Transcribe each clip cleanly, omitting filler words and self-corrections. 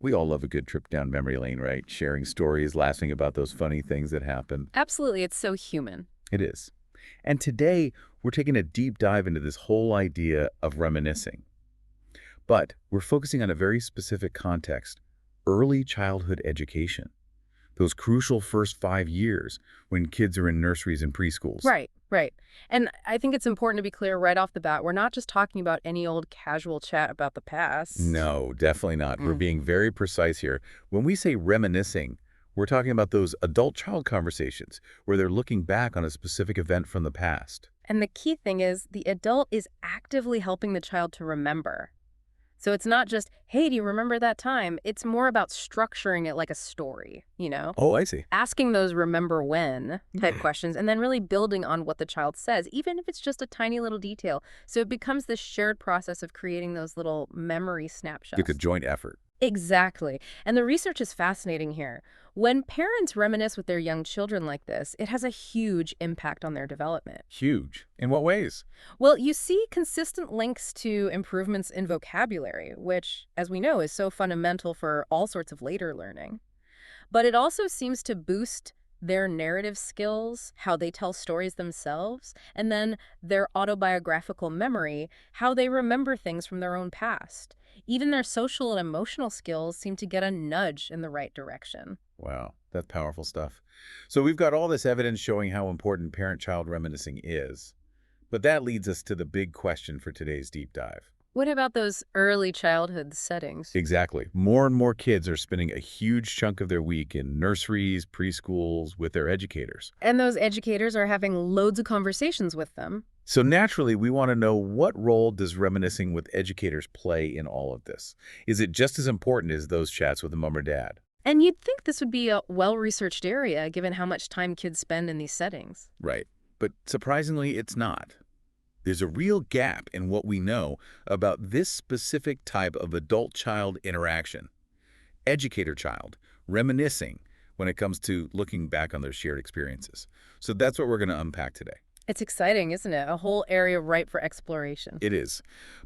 We all love a good trip down memory lane, right? Sharing stories, laughing about those funny things that happen. Absolutely, it's so human. It is. And today, we're taking a deep dive into this whole idea of reminiscing. But we're focusing on a very specific context, early childhood education. Those crucial first 5 years when kids are in nurseries and preschools. Right, right. And I think it's important to be clear right off the bat, we're not just talking about any old casual chat about the past. No, definitely not. We're Mm. being very precise here. When we say reminiscing, we're talking about those adult-child conversations where they're looking back on a specific event from the past. And the key thing is the adult is actively helping the child to remember. So it's not just, hey, do you remember that time? It's more about structuring it like a story, Oh, I see. Asking those remember when type questions and then really building on what the child says, even if it's just a tiny little detail. So it becomes this shared process of creating those little memory Like a snapshots. joint effort. Exactly. And the research is fascinating here. When parents reminisce with their young children like this, it has a huge impact on their development. Huge. In what ways? Well, you see consistent links to improvements in vocabulary, which, as we know, is so fundamental for all sorts of later learning. But it also seems to boost their narrative skills, how they tell stories themselves, and then their autobiographical memory, how they remember things from their own past. Even their social and emotional skills seem to get a nudge in the right direction. Wow, that's powerful stuff. So we've got all this evidence showing how important parent-child reminiscing is. But that leads us to the big question for today's deep dive. What about those early childhood settings? Exactly. More and more kids are spending a huge chunk of their week in nurseries, preschools, with their educators. And those educators are having loads of conversations with them. So naturally, we want to know, what role does reminiscing with educators play in all of this? Is it just as important as those chats with the mom or dad? And you'd think this would be a well-researched area given how much time kids spend in these settings. Right. But surprisingly, it's not. There's a real gap in what we know about this specific type of adult-child interaction. Educator-child, reminiscing, when it comes to looking back on their shared experiences. So that's what we're going to unpack today. It's exciting, isn't it? A whole area ripe for exploration. It is.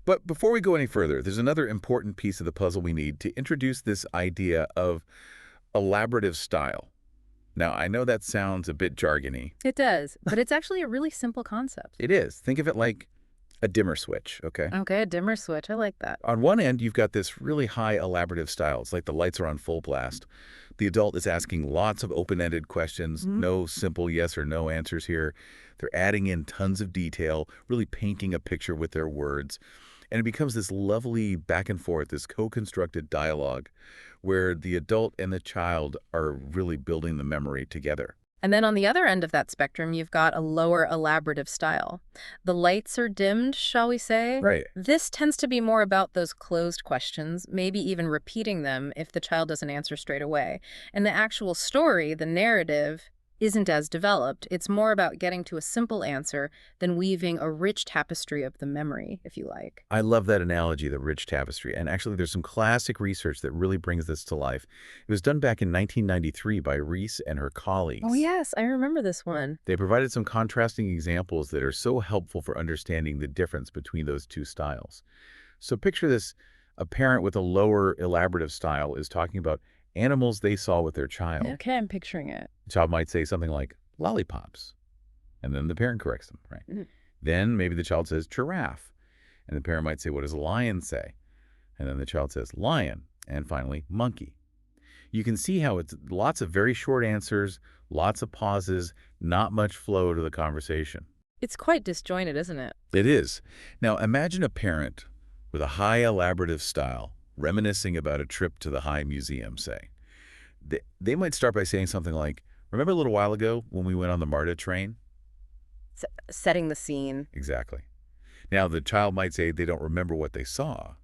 But before we go any further, there's another important piece of the puzzle we need to introduce this idea of elaborative style. Now, I know that sounds a bit jargony. It does, but it's actually a really simple concept. It is. Think of it like a dimmer switch, okay? Okay, a dimmer switch. I like that. On one end, you've got this really high elaborative style. It's like the lights are on full blast. The adult is asking lots of open-ended questions, Mhm. no simple yes or no answers here. They're adding in tons of detail, really painting a picture with their words. And it becomes this lovely back and forth, this co-constructed dialogue where the adult and the child are really building the memory together. And then on the other end of that spectrum, you've got a lower elaborative style. The lights are dimmed, shall we say? Right. This tends to be more about those closed questions, maybe even repeating them if the child doesn't answer straight away. And the actual story, the narrative, isn't as developed. It's more about getting to a simple answer than weaving a rich tapestry of the memory, if you like. I love that analogy, the rich tapestry. And actually, there's some classic research that really brings this to life. It was done back in 1993 by Reese and her Oh, colleagues. yes, I remember this one. They provided some contrasting examples that are so helpful for understanding the difference between those two styles. So picture this: a parent with a lower elaborative style is talking about animals they saw with their child. Okay, I'm picturing it. The child might say something like lollipops, and then the parent corrects them, right? Mhm. Then maybe the child says giraffe, and the parent might say, what does a lion say? And then the child says lion, and finally monkey. You can see how it's lots of very short answers, lots of pauses, not much flow to the conversation. It's quite disjointed, isn't it? It is. Now imagine a parent with a high elaborative style reminiscing about a trip to the High Museum, say. They might start by saying something like, remember a little while ago when we went on the MARTA train? Setting the scene. Exactly. Now the child might say they don't remember what they saw,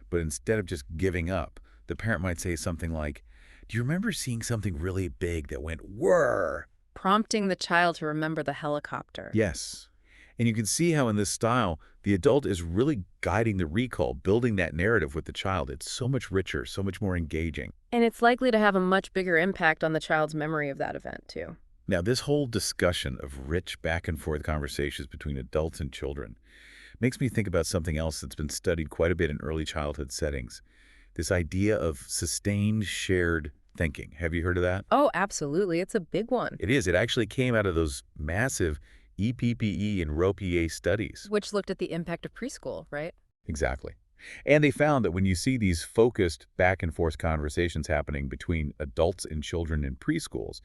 but instead of just giving up, the parent might say something like, do you remember seeing something really big that went whir? Prompting the child to remember the helicopter. Yes. And you can see how in this style, the adult is really guiding the recall, building that narrative with the child. It's so much richer, so much more engaging. And it's likely to have a much bigger impact on the child's memory of that event, too. Now, this whole discussion of rich back and forth conversations between adults and children makes me think about something else that's been studied quite a bit in early childhood settings. this idea of sustained shared thinking. Have you heard of that? Oh, absolutely. It's a big one, It is. It actually came out of those massive EPPE and ROPA studies. which looked at the impact of preschool, right? Exactly. And they found that when you see these focused back and forth conversations happening between adults and children in preschools,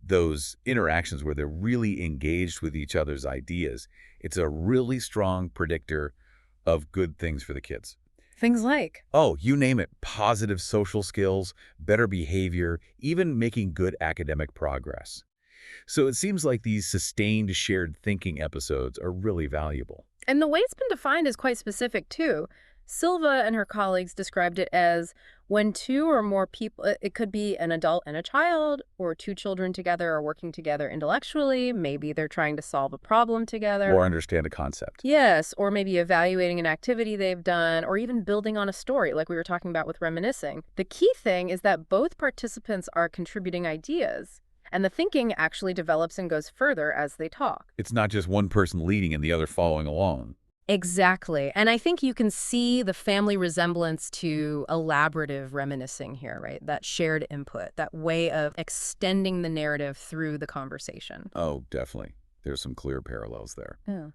those interactions where they're really engaged with each other's ideas, it's a really strong predictor of good things for the kids. Things like, Oh, you name it, positive social skills, better behavior, even making good academic progress. So it seems like these sustained shared thinking episodes are really valuable. and the way it's been defined is quite specific too. Silva and her colleagues described it as when two or more people, it could be an adult and a child, or two children together are working together intellectually. Maybe they're trying to solve a problem together. Or understand a concept. Yes, or maybe evaluating an activity they've done, or even building on a story, like we were talking about with reminiscing. The key thing is that both participants are contributing ideas, and the thinking actually develops and goes further as they talk. It's not just one person leading and the other following along. Exactly. And I think you can see the family resemblance to elaborative reminiscing here, right? That shared input, that way of extending the narrative through the conversation. Oh, definitely. There's some clear parallels there. Yeah.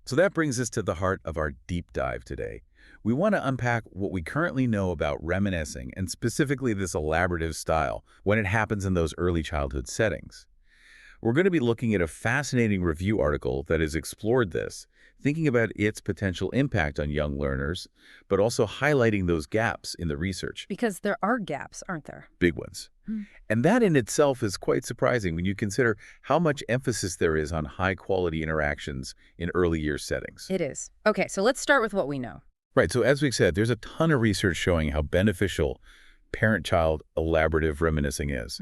So that brings us to the heart of our deep dive today. We want to unpack what we currently know about reminiscing, and specifically this elaborative style, when it happens in those early childhood settings. We're going to be looking at a fascinating review article that has explored this, thinking about its potential impact on young learners, but also highlighting those gaps in the research. Because there are gaps, aren't there? Big ones. Hmm. And that in itself is quite surprising when you consider how much emphasis there is on high-quality interactions in early year settings. It is. Okay, so let's start with what we know. Right, so as we said, there's a ton of research showing how beneficial parent-child elaborative reminiscing is.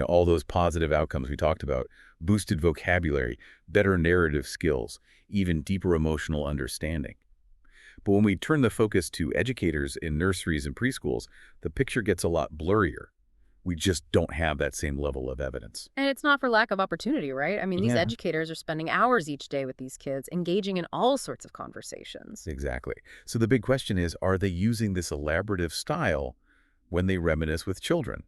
All those positive outcomes we talked about, boosted vocabulary, better narrative skills, even deeper emotional understanding. But when we turn the focus to educators in nurseries and preschools, the picture gets a lot blurrier. We just don't have that same level of evidence. And it's not for lack of opportunity, right? I mean, these Yeah. educators are spending hours each day with these kids, engaging in all sorts of conversations. Exactly. So the big question is, are they using this elaborative style when they reminisce with children?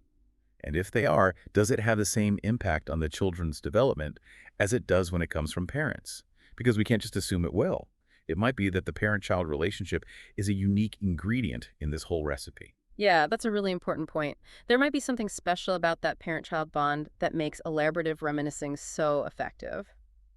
And if they are, does it have the same impact on the children's development as it does when it comes from parents? Because we can't just assume it will. It might be that the parent-child relationship is a unique ingredient in this whole recipe. Yeah, that's a really important point. There might be something special about that parent-child bond that makes elaborative reminiscing so effective.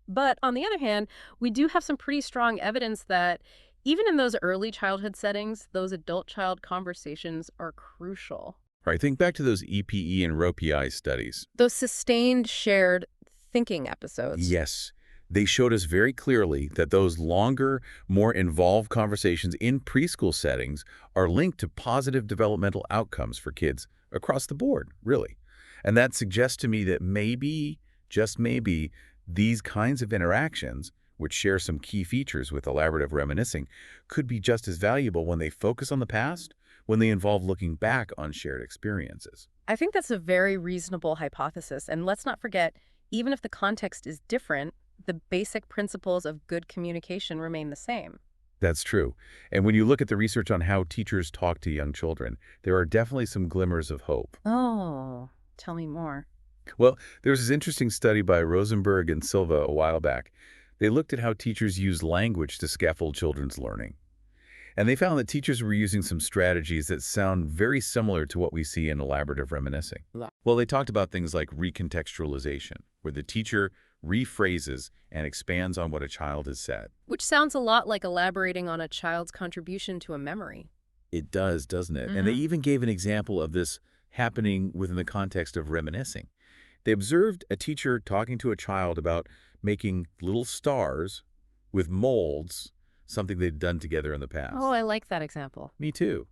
But on the other hand, we do have some pretty strong evidence that even in those early childhood settings, those adult-child conversations are crucial. All right, think back to those EPE and ROPI studies. Those sustained shared thinking episodes. Yes, they showed us very clearly that those longer, more involved conversations in preschool settings are linked to positive developmental outcomes for kids across the board, really. And that suggests to me that maybe, just maybe, these kinds of interactions, which share some key features with elaborative reminiscing, could be just as valuable when they focus on the past, when they involve looking back on shared experiences. I think that's a very reasonable hypothesis. And let's not forget, even if the context is different, the basic principles of good communication remain the same. That's true. And when you look at the research on how teachers talk to young children, there are definitely some glimmers of hope. Oh, tell me more. Well, there was this interesting study by Rosenberg and Silva a while back. They looked at how teachers use language to scaffold children's learning. And they found that teachers were using some strategies that sound very similar to what we see in elaborative reminiscing. Well, they talked about things like recontextualization, where the teacher rephrases and expands on what a child has said. Which sounds a lot like elaborating on a child's contribution to a memory. It does, doesn't it? And they even gave an example of this happening within the context of reminiscing. They observed a teacher talking to a child about making little stars with molds, something they'd done together in the past. Oh, I like that example. Me too.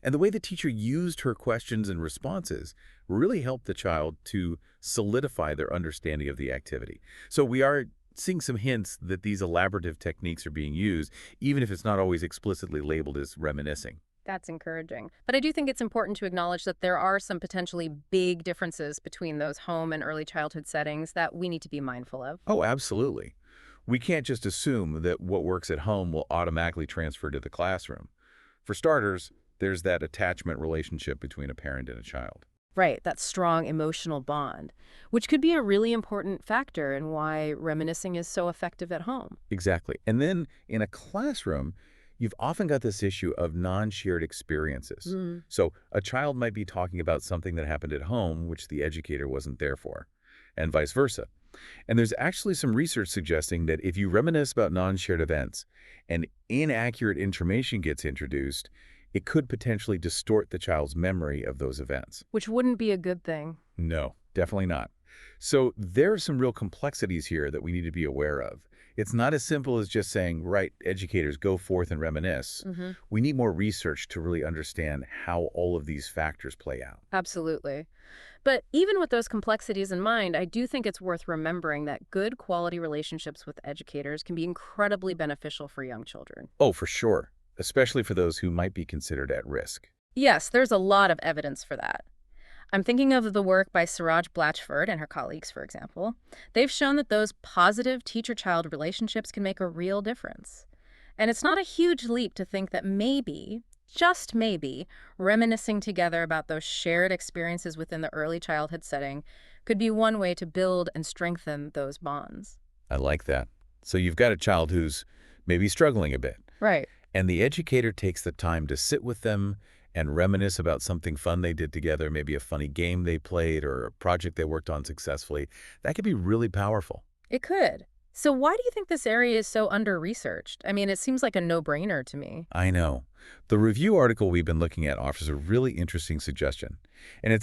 And the way the teacher used her questions and responses really helped the child to solidify their understanding of the activity. So we are seeing some hints that these elaborative techniques are being used, even if it's not always explicitly labeled as reminiscing. That's encouraging. But I do think it's important to acknowledge that there are some potentially big differences between those home and early childhood settings that we need to be mindful of. Oh, absolutely. We can't just assume that what works at home will automatically transfer to the classroom. For starters, There's that attachment relationship between a parent and a child. Right, that strong emotional bond, which could be a really important factor in why reminiscing is so effective at home. Exactly. And then in a classroom, you've often got this issue of non-shared experiences. Mm. So a child might be talking about something that happened at home, which the educator wasn't there for, and vice versa. And there's actually some research suggesting that if you reminisce about non-shared events and inaccurate information gets introduced, it could potentially distort the child's memory of those events. Which wouldn't be a good thing. No, definitely not. So there are some real complexities here that we need to be aware of. It's not as simple as just saying, right, educators, go forth and reminisce. Hmm. We need more research to really understand how all of these factors play out. Absolutely. But even with those complexities in mind, I do think it's worth remembering that good quality relationships with educators can be incredibly beneficial for young children. Oh, for sure, especially for those who might be considered at risk. Yes, there's a lot of evidence for that. I'm thinking of the work by Siraj Blatchford and her colleagues, for example. They've shown that those positive teacher-child relationships can make a real difference. And it's not a huge leap to think that maybe, just maybe, reminiscing together about those shared experiences within the early childhood setting could be one way to build and strengthen those bonds. I like that. So you've got a child who's maybe struggling a bit, Right. and the educator takes the time to sit with them and reminisce about something fun they did together, maybe a funny game they played or a project they worked on successfully. That could be really powerful. It could. So why do you think this area is so under-researched? I mean, it seems like a no-brainer to me. I know. The review article we've been looking at offers a really interesting suggestion. And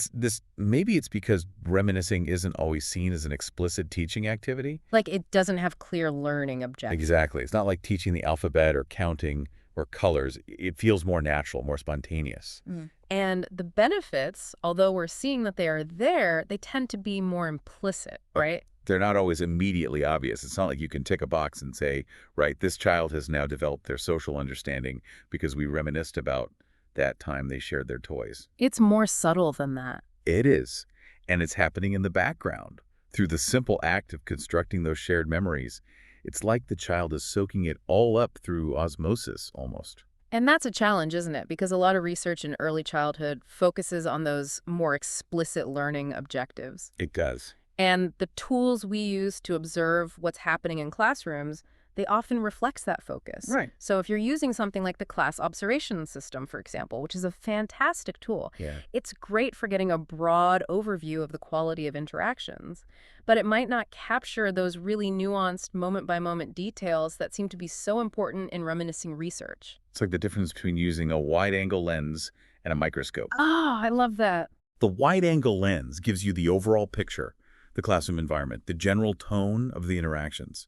maybe it's because reminiscing isn't always seen as an explicit teaching activity. Like, it doesn't have clear learning objectives. Exactly. It's not like teaching the alphabet or counting or colors. It feels more natural, more spontaneous. Mm. And the benefits, although we're seeing that they are there, they tend to be more implicit, right? They're not always immediately obvious. It's not like you can tick a box and say, right, this child has now developed their social understanding because we reminisced about that time they shared their toys. It's more subtle than that. It is. And it's happening in the background. Through the simple act of constructing those shared memories, it's like the child is soaking it all up through osmosis, almost. And that's a challenge, isn't it? Because a lot of research in early childhood focuses on those more explicit learning objectives. It does. And the tools we use to observe what's happening in classrooms, they often reflects that focus. Right. So if you're using something like the class observation system, for example, which is a fantastic tool, Yeah. it's great for getting a broad overview of the quality of interactions, but it might not capture those really nuanced moment-by-moment details that seem to be so important in reminiscing research. It's like the difference between using a wide-angle lens and a microscope. Ah, I love that. The wide-angle lens gives you the overall picture, the classroom environment, the general tone of the interactions.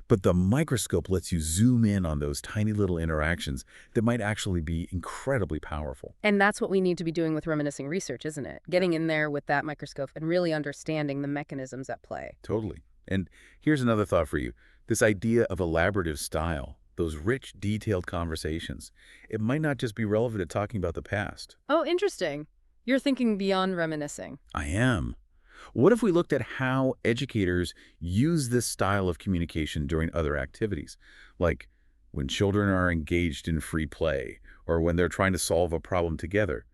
But the microscope lets you zoom in on those tiny little interactions that might actually be incredibly powerful. And that's what we need to be doing with reminiscing research, isn't it? Getting in there with that microscope and really understanding the mechanisms at play. Totally. And here's another thought for you. This idea of elaborative style, those rich, detailed conversations, it might not just be relevant to talking about the past. Oh, interesting. You're thinking beyond reminiscing. I am. What if we looked at how educators use this style of communication during other activities, like when children are engaged in free play or when they're trying to solve a problem together?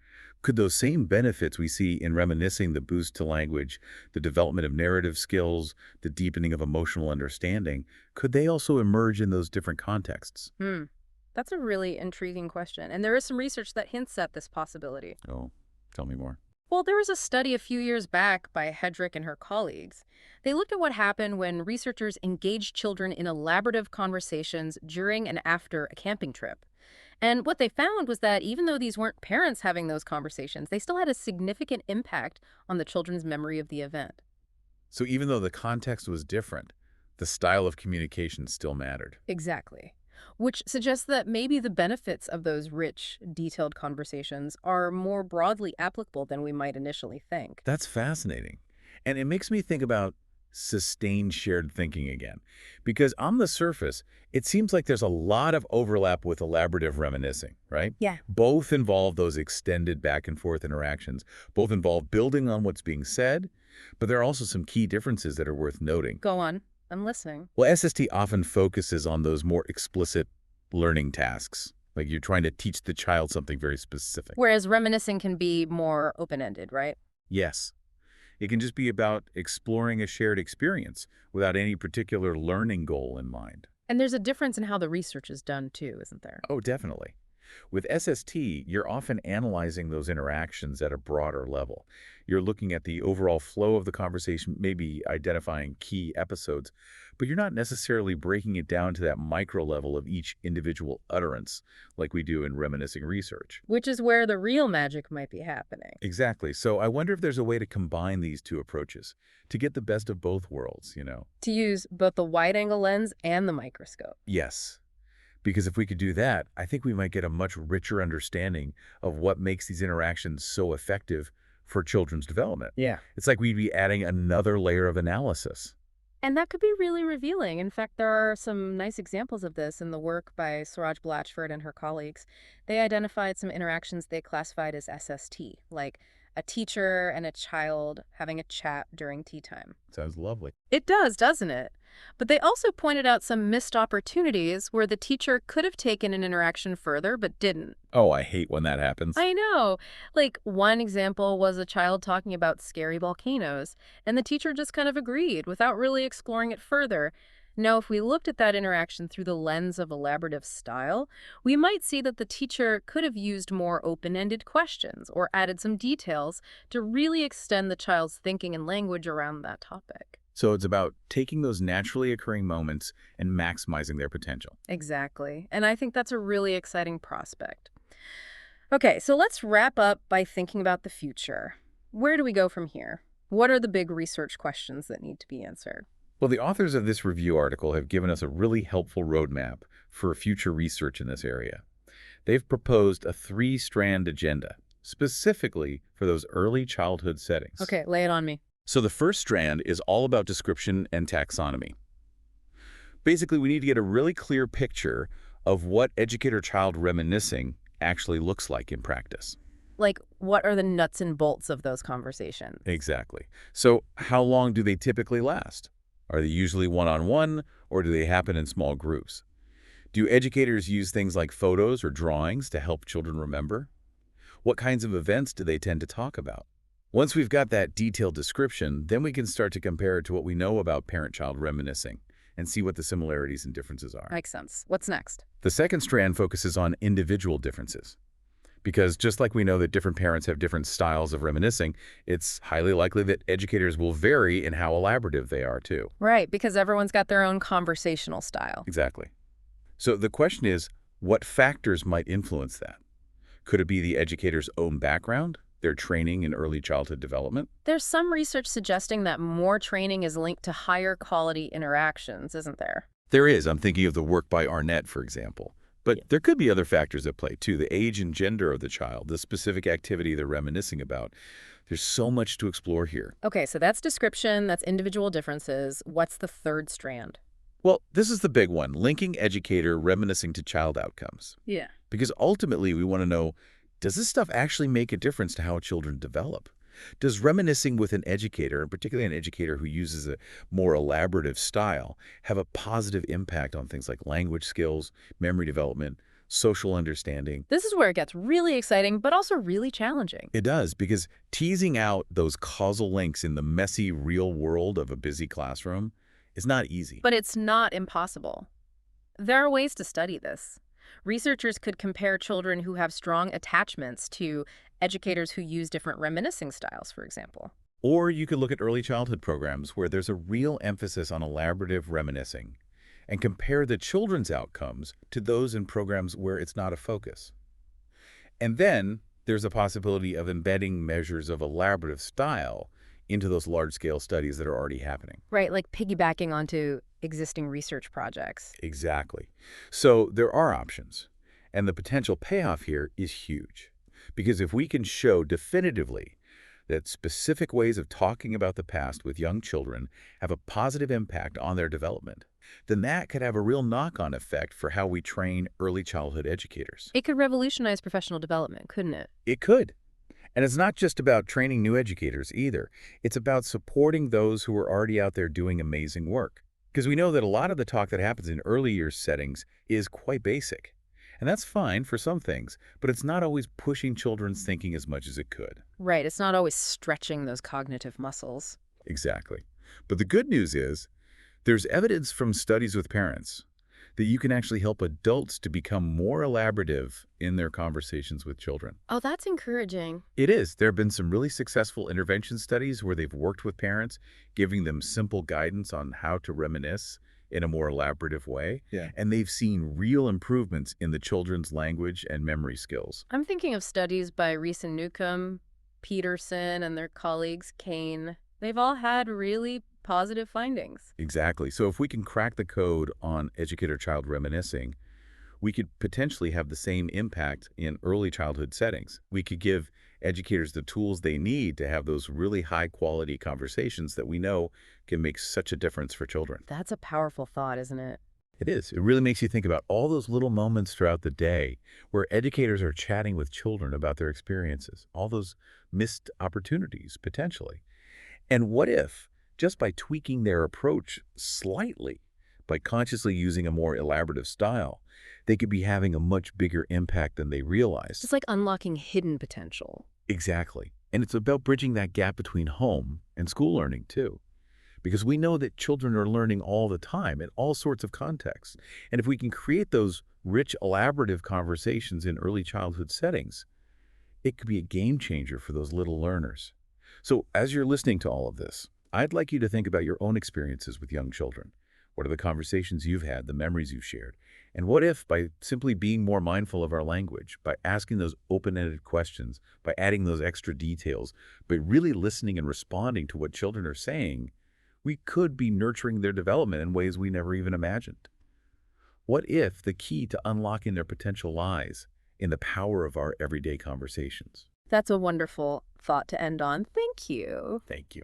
Could those same benefits we see in reminiscing, the boost to language, the development of narrative skills, the deepening of emotional understanding, could they also emerge in those different contexts? That's a really intriguing question. And there is some research that hints at this possibility. Oh, tell me more. Well, there was a study a few years back by Hedrick and her colleagues. They looked at what happened when researchers engaged children in elaborative conversations during and after a camping trip. And what they found was that even though these weren't parents having those conversations, they still had a significant impact on the children's memory of the event. So even though the context was different, the style of communication still mattered. Exactly. Which suggests that maybe the benefits of those rich, detailed conversations are more broadly applicable than we might initially think. That's fascinating. And it makes me think about sustained shared thinking again. Because on the surface, it seems like there's a lot of overlap with elaborative reminiscing, right? Yeah. Both involve those extended back and forth interactions. Both involve building on what's being said, but there are also some key differences that are worth noting. Go on. I'm listening. Well, SST often focuses on those more explicit learning tasks, Like you're trying to teach the child something very specific. Whereas reminiscing can be more open-ended, right? Yes, it can just be about exploring a shared experience without any particular learning goal in mind. And there's a difference in how the research is done too, isn't there? Oh, definitely. With SST, you're often analyzing those interactions at a broader level. You're looking at the overall flow of the conversation, maybe identifying key episodes, but you're not necessarily breaking it down to that micro level of each individual utterance like we do in reminiscing research. Which is where the real magic might be happening. Exactly. So I wonder if there's a way to combine these two approaches to get the best of both worlds. To use both the wide-angle lens and the microscope. Yes. Because if we could do that, I think we might get a much richer understanding of what makes these interactions so effective for children's development. Yeah. It's like we'd be adding another layer of analysis. And that could be really revealing. In fact, there are some nice examples of this in the work by Suraj Blatchford and her colleagues. They identified some interactions they classified as SST, like a teacher and a child having a chat during tea time. Sounds lovely. It does, doesn't it? But they also pointed out some missed opportunities where the teacher could have taken an interaction further but didn't. Oh, I hate when that happens. I know. Like, one example was a child talking about scary volcanoes, and the teacher just kind of agreed without really exploring it further. Now, if we looked at that interaction through the lens of elaborative style, we might see that the teacher could have used more open-ended questions or added some details to really extend the child's thinking and language around that topic. So it's about taking those naturally occurring moments and maximizing their potential. Exactly. And I think that's a really exciting prospect. Okay, so let's wrap up by thinking about the future. Where do we go from here? What are the big research questions that need to be answered? Well, the authors of this review article have given us a really helpful roadmap for future research in this area. They've proposed a three-strand agenda, specifically for those early childhood settings. Okay, lay it on me. So the first strand is all about description and taxonomy. Basically, we need to get a really clear picture of what educator-child reminiscing actually looks like in practice. Like, what are the nuts and bolts of those conversations? Exactly. So how long do they typically last? Are they usually one-on-one, or do they happen in small groups? Do educators use things like photos or drawings to help children remember? What kinds of events do they tend to talk about? Once we've got that detailed description, then we can start to compare it to what we know about parent-child reminiscing and see what the similarities and differences are. Makes sense. What's next? The second strand focuses on individual differences. Because just like we know that different parents have different styles of reminiscing, it's highly likely that educators will vary in how elaborative they are, too. Right, because everyone's got their own conversational style. Exactly. So the question is, what factors might influence that? Could it be the educator's own background, their training in early childhood development? There's some research suggesting that more training is linked to higher quality interactions, isn't there? There is. I'm thinking of the work by Arnett, for example. But there could be other factors at play, too. The age and gender of the child, the specific activity they're reminiscing about. There's so much to explore here. Okay, so that's description, that's individual differences. What's the third strand? Well, this is the big one, linking educator reminiscing to child outcomes. Yeah. Because ultimately, we want to know, does this stuff actually make a difference to how children develop? Does reminiscing with an educator, and particularly an educator who uses a more elaborative style, have a positive impact on things like language skills, memory development, social understanding? This is where it gets really exciting, but also really challenging. It does, because teasing out those causal links in the messy real world of a busy classroom is not easy. But it's not impossible. There are ways to study this. Researchers could compare children who have strong attachments to educators who use different reminiscing styles, for example. Or you could look at early childhood programs where there's a real emphasis on elaborative reminiscing and compare the children's outcomes to those in programs where it's not a focus. And then there's a possibility of embedding measures of elaborative style into those large-scale studies that are already happening. Right, like piggybacking onto existing research projects. Exactly. So there are options, and the potential payoff here is huge. Because if we can show definitively that specific ways of talking about the past with young children have a positive impact on their development, then that could have a real knock-on effect for how we train early childhood educators. It could revolutionize professional development, couldn't it? It could. And it's not just about training new educators either. It's about supporting those who are already out there doing amazing work. Because we know that a lot of the talk that happens in early years settings is quite basic. And that's fine for some things, but it's not always pushing children's thinking as much as it could. Right, it's not always stretching those cognitive muscles. Exactly. But the good news is there's evidence from studies with parents that you can actually help adults to become more elaborative in their conversations with children. Oh, that's encouraging. It is. There have been some really successful intervention studies where they've worked with parents, giving them simple guidance on how to reminisce in a more elaborative way. Yeah. And they've seen real improvements in the children's language and memory skills. I'm thinking of studies by Reese and Newcomb, Peterson, and their colleagues, Kane. They've all had really positive findings. Exactly. So if we can crack the code on educator-child reminiscing, we could potentially have the same impact in early childhood settings. We could give educators the tools they need to have those really high-quality conversations that we know can make such a difference for children. That's a powerful thought, isn't it? It is. It really makes you think about all those little moments throughout the day where educators are chatting with children about their experiences, all those missed opportunities, potentially. And what if, just by tweaking their approach slightly, by consciously using a more elaborative style, they could be having a much bigger impact than they realized? It's like unlocking hidden potential. Exactly. And it's about bridging that gap between home and school learning, too. Because we know that children are learning all the time in all sorts of contexts. And if we can create those rich, elaborative conversations in early childhood settings, it could be a game changer for those little learners. So as you're listening to all of this, I'd like you to think about your own experiences with young children. What are the conversations you've had, the memories you've shared? And what if, by simply being more mindful of our language, by asking those open-ended questions, by adding those extra details, by really listening and responding to what children are saying, we could be nurturing their development in ways we never even imagined? What if the key to unlocking their potential lies in the power of our everyday conversations? That's a wonderful thought to end on. Thank you. Thank you.